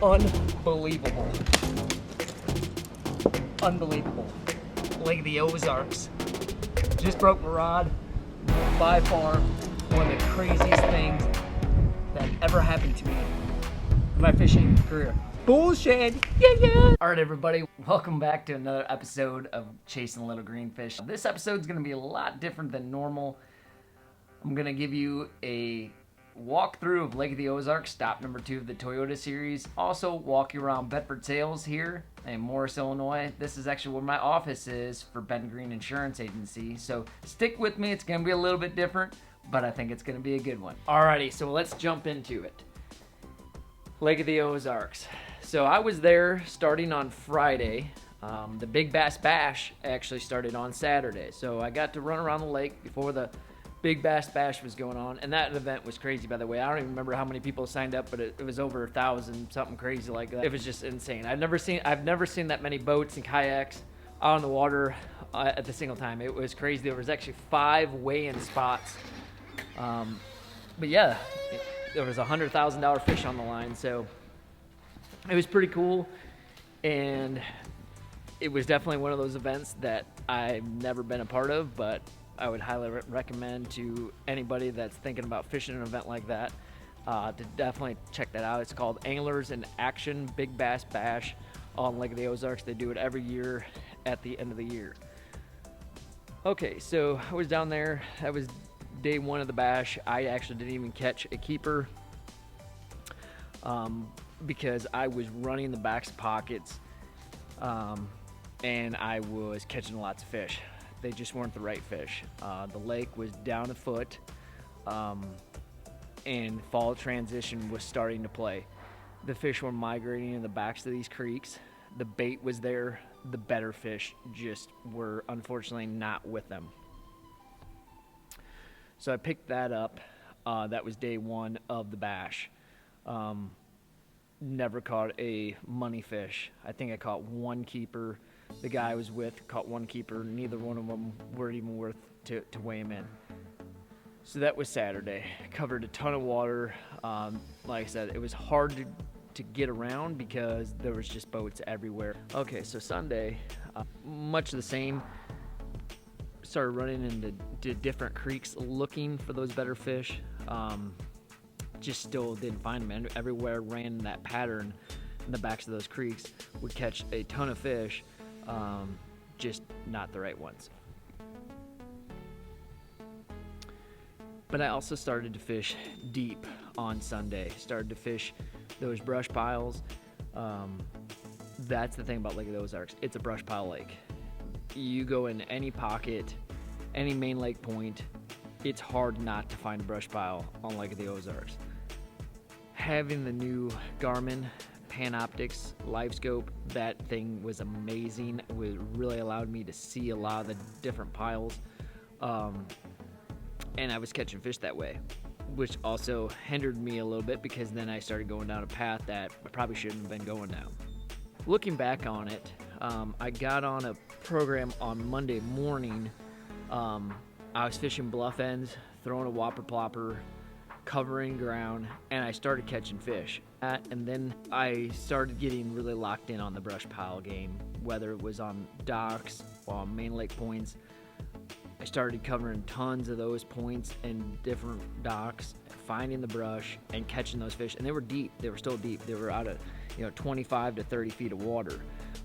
unbelievable. Unbelievable. Lake of the Ozarks. Just broke my rod. By far, one of the craziest things that ever happened to me in my fishing career. Bullshit! Yeah! Alright everybody, welcome back to another episode of Chasing Little Greenfish. This episode's going to be a lot different than normal. I'm going to give you a walkthrough of Lake of the Ozarks, stop number 2 of the Toyota Series. Also walk you around Bedford Sales here in Morris, Illinois. This is actually where my office is for Ben Green Insurance Agency. So stick with me, it's going to be a little bit different, but I think it's going to be a good one. Alrighty, so let's jump into it. Lake of the Ozarks. So I was there starting on Friday. The Big Bass Bash actually started on Saturday. So I got to run around the lake before the Big Bass Bash was going on, and that event was crazy, by the way. I don't even remember how many people signed up, but it was over 1,000, something crazy like that. It was just insane. I've never seen that many boats and kayaks out on the water at the single time. It was crazy. There was actually 5 weigh-in spots. But yeah, there was a $100,000 fish on the line, so it was pretty cool, and it was definitely one of those events that I've never been a part of, but I would highly recommend to anybody that's thinking about fishing an event like that to definitely check that out. It's called Anglers in Action Big Bass Bash on Lake of the Ozarks. They do it every year at the end of the year. Okay, so I was down there. That was day 1 of the bash. I actually didn't even catch a keeper because I was running the back's pockets and I was catching lots of fish. They just weren't the right fish. The lake was down a foot, and fall transition was starting to play. The fish were migrating in the backs of these creeks. The bait was there. The better fish just were unfortunately not with them. So I picked that up. That was day 1 of the bash. Never caught a money fish. I think I caught 1 keeper. The guy I was with caught 1 keeper. Neither one of them were even worth to weigh him in. So that was Saturday. Covered a ton of water. Like I said, it was hard to get around because there was just boats everywhere. Okay, so Sunday, much the same. Started running into different creeks looking for those better fish. Just still didn't find them. And everywhere ran that pattern in the backs of those creeks. Would catch a ton of fish. Just not the right ones. But I also started to fish deep on Sunday. Started to fish those brush piles. That's the thing about Lake of the Ozarks. It's a brush pile lake. You go in any pocket, any main lake point, it's hard not to find a brush pile on Lake of the Ozarks. Having the new Garmin Panoptics live scope, that thing was amazing. It really allowed me to see a lot of the different piles, and I was catching fish that way, which also hindered me a little bit because then I started going down a path that I probably shouldn't have been going down. Looking back on it, I got on a program on Monday morning. I was fishing bluff ends, throwing a whopper plopper, covering ground, and I started catching fish. And then I started getting really locked in on the brush pile game, whether it was on docks or on main lake points. I started covering tons of those points and different docks, finding the brush and catching those fish. And they were deep. They were still deep. They were out of 25 to 30 feet of water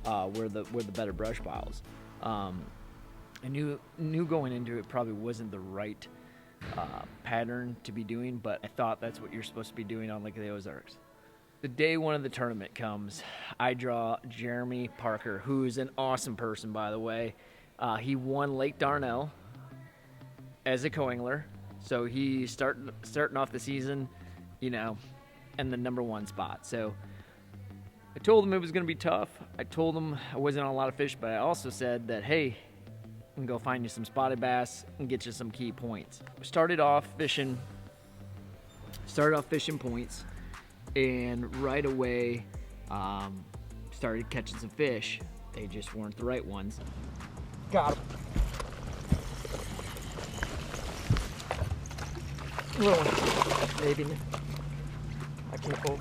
were the better brush piles. I knew going into it probably wasn't the right pattern to be doing, but I thought that's what you're supposed to be doing on Lake of the Ozarks. The day 1 of the tournament comes. I draw Jeremy Parker, who's an awesome person, by the way. He won Lake Darnell as a co-angler, so he's starting off the season, in the number 1 spot. So I told him it was going to be tough. I told him I wasn't on a lot of fish, but I also said that, hey, I can go find you some spotted bass and get you some key points. Started off fishing points, and right away started catching some fish. They just weren't the right ones. Got him. Little one, maybe. I can't hold.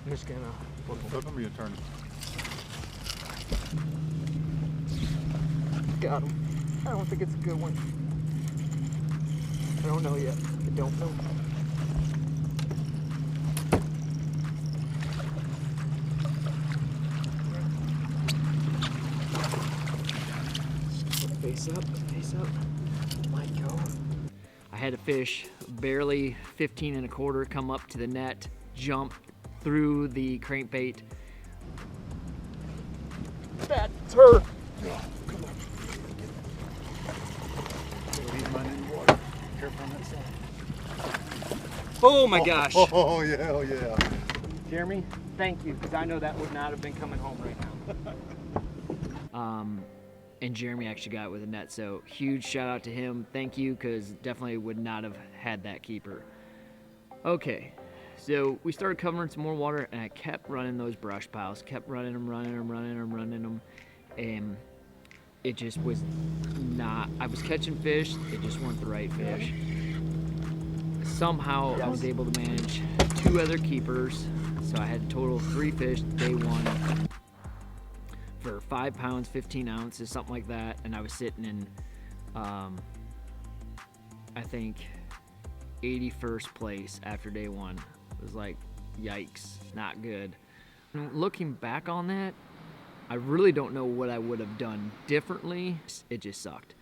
I'm just gonna Flip him or you turn him? Got him. I don't think it's a good one. I don't know yet. I don't know. Face up, face up. Let go. I had a fish barely 15 and a quarter come up to the net, jump through the crankbait. That's her. Yeah, come on. He's running in the water. Careful on that side. Oh my gosh. Oh yeah, oh yeah. Jeremy, thank you, because I know that would not have been coming home right now. And Jeremy actually got it with a net, so huge shout out to him. Thank you, because definitely would not have had that keeper. Okay, so we started covering some more water, and I kept running those brush piles, kept running them, and it just was not, I was catching fish, it just weren't the right fish. Somehow I was able to manage 2 other keepers, so I had a total of 3 fish day one for 5 pounds, 15 ounces, something like that, and I was sitting in, I think, 81st place after day one. It was like, yikes, not good. Looking back on that, I really don't know what I would have done differently. It just sucked.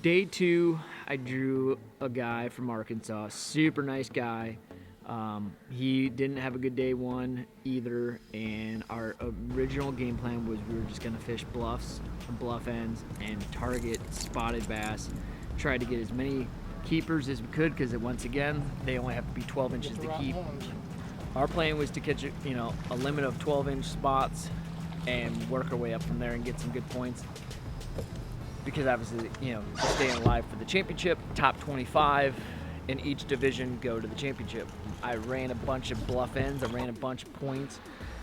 Day 2, I drew a guy from Arkansas, super nice guy. He didn't have a good day 1 either, and our original game plan was we were just gonna fish bluffs, bluff ends, and target spotted bass. Try to get as many keepers as we could, because once again, they only have to be 12 inches to keep. Our plan was to catch a limit of 12-inch spots and work our way up from there and get some good points. Because obviously, staying alive for the championship, top 25 in each division go to the championship. I ran a bunch of bluff ends, I ran a bunch of points,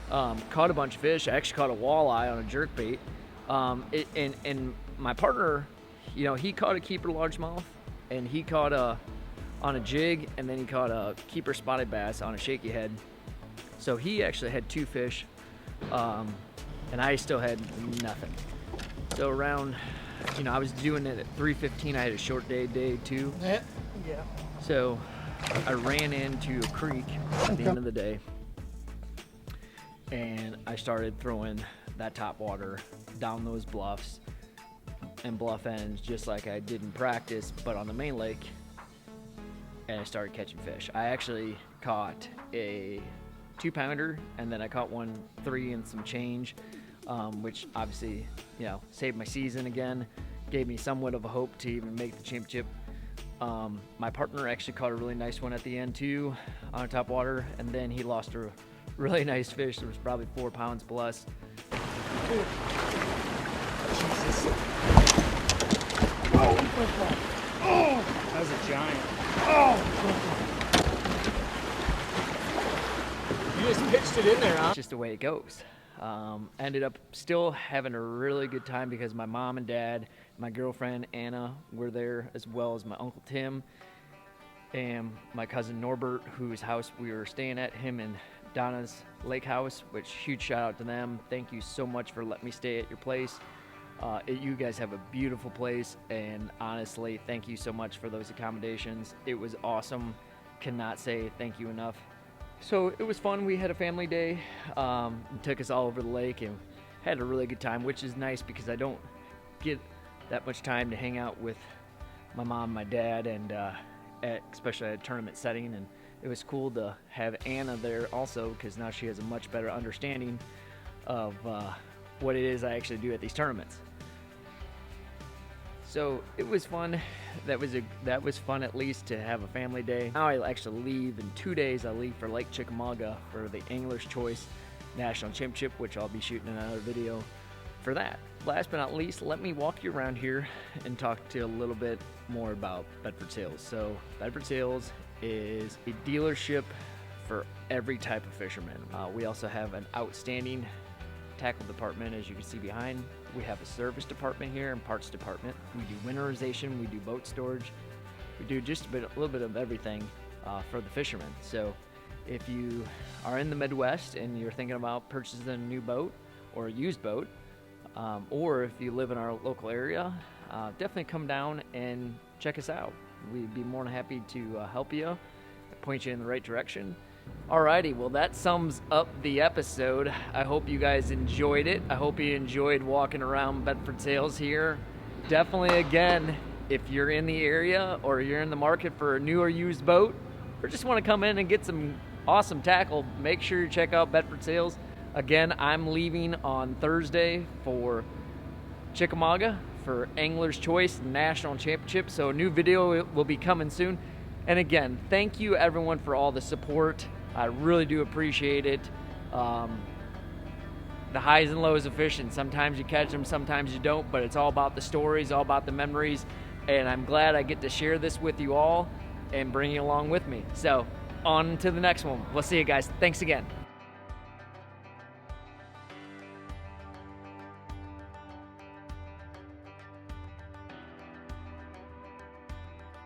caught a bunch of fish. I actually caught a walleye on a jerkbait. And my partner, he caught a keeper largemouth, and he caught on a jig, and then he caught a keeper spotted bass on a shaky head. So he actually had 2 fish, and I still had nothing. So around, I was doing it at 3:15. I had a short day 2. Yeah. So I ran into a creek at the end of the day, and I started throwing that top water down those bluffs and bluff ends just like I did in practice, but on the main lake, and I started catching fish. I actually caught a 2-pounder, and then I caught one 3 and some change, which obviously, saved my season again, gave me somewhat of a hope to even make the championship. My partner actually caught a really nice one at the end too on top water, and then he lost a really nice fish that was probably 4 pounds plus. Jesus. Oh, that was a giant. Oh, you just pitched it in there, huh? It's just the way it goes. Ended up still having a really good time because my mom and dad, my girlfriend Anna were there, as well as my uncle Tim and my cousin Norbert, whose house we were staying at, him and Donna's lake house, which huge shout out to them. Thank you so much for letting me stay at your place. You guys have a beautiful place, and honestly, thank you so much for those accommodations. It was awesome. Cannot say thank you enough. So it was fun. We had a family day. It took us all over the lake and had a really good time, which is nice because I don't get that much time to hang out with my mom and my dad, and especially at a tournament setting. And it was cool to have Anna there also, because now she has a much better understanding of what it is I actually do at these tournaments. So it was fun. That was fun, at least, to have a family day. Now I actually leave in 2 days. I leave for Lake Chickamauga for the Angler's Choice National Championship, which I'll be shooting another video for that. Last but not least, let me walk you around here and talk to you a little bit more about Bedford Sales. So Bedford Sales is a dealership for every type of fisherman. We also have an outstanding tackle department, as you can see behind. We have a service department here and parts department. We do winterization, we do boat storage. We do just a little bit of everything for the fishermen. So if you are in the Midwest and you're thinking about purchasing a new boat or a used boat, or if you live in our local area, definitely come down and check us out. We'd be more than happy to help you, point you in the right direction. Alrighty, well that sums up the episode. I hope you guys enjoyed it. I hope you enjoyed walking around Bedford Sales here. Definitely, again, if you're in the area or you're in the market for a new or used boat, or just want to come in and get some awesome tackle, make sure you check out Bedford Sales. Again, I'm leaving on Thursday for Chickamauga for Angler's Choice National Championship, so a new video will be coming soon. And again, thank you everyone for all the support. I really do appreciate it. The highs and lows of fishing. Sometimes you catch them, sometimes you don't, but it's all about the stories, all about the memories, and I'm glad I get to share this with you all and bring you along with me. So on to the next one. We'll see you guys. Thanks again.